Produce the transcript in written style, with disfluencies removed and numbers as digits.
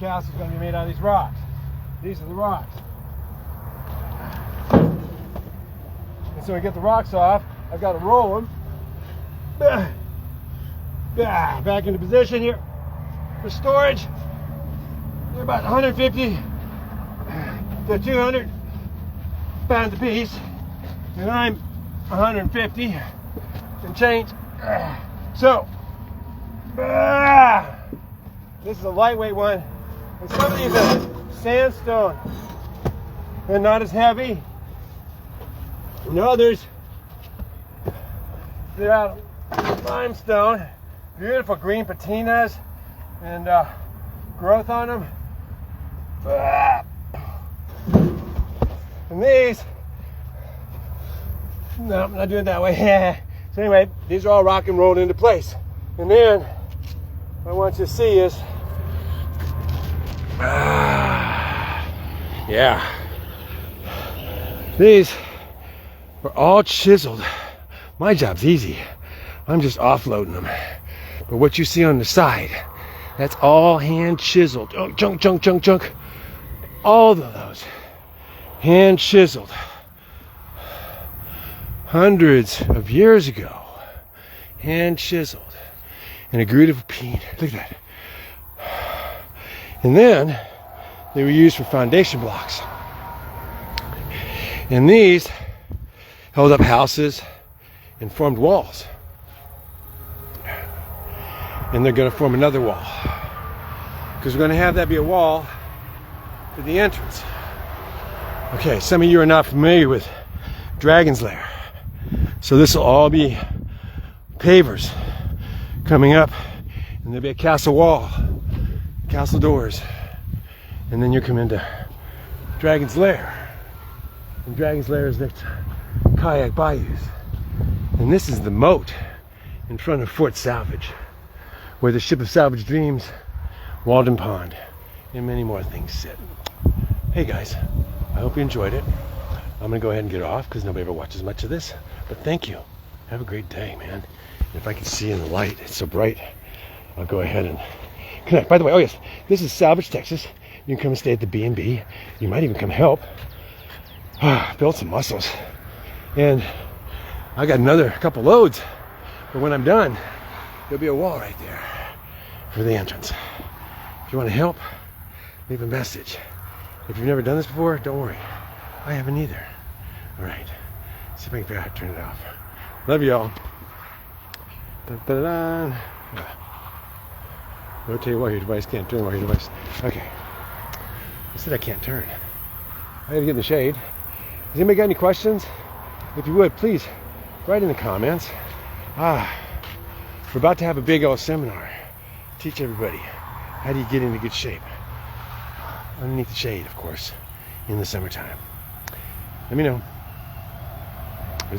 castle's going to be made out of these rocks. These are the rocks. And so we get the rocks off. I've got to roll them back into position here for storage. They're about 150 to 200 pounds a piece, and I'm 150 and change. So this is a lightweight one, and some of these are sandstone. They're not as heavy. And others, they're out of limestone. Beautiful green patinas and growth on them. And these, no, I'm not doing it that way. So anyway, these are all rock and rolled into place. And then what I want you to see is, yeah, these are all chiseled. My job's easy. I'm just offloading them. But what you see on the side, that's all hand chiseled. Oh, junk. All of those hand chiseled. Hundreds of years ago. Hand chiseled. And a beautiful paint. Look at that. And then they were used for foundation blocks. And these held up houses and formed walls. And they're going to form another wall, because we're going to have that be a wall to the entrance. Okay, some of you are not familiar with Dragon's Lair, so this will all be pavers coming up, and there'll be a castle wall, castle doors, and then you come into Dragon's Lair. And Dragon's Lair is next to kayak bayous, and this is the moat in front of Fort Salvage, where the ship of salvage dreams, Walden Pond, and many more things sit. Hey guys, I hope you enjoyed it. I'm gonna go ahead and get off because nobody ever watches much of this, but thank you. Have a great day, man. And if I can see in the light, it's so bright, I'll go ahead and connect. By the way, oh yes, this is Salvage, Texas. You can come and stay at the B&B. You might even come help. Build some muscles. And I got another couple loads, but when I'm done, there'll be a wall right there for the entrance. If you want to help, leave a message. If you've never done this before, don't worry. I haven't either. All right. See if I can figure out how to turn it off. Love y'all. Dun-dun-dun. Rotate while your device can't turn while your device. Okay. I said I can't turn. I gotta get in the shade. Has anybody got any questions? If you would, please write in the comments. We're about to have a big old seminar. Teach everybody how do you get into good shape. Underneath the shade, of course, in the summertime. Let me know.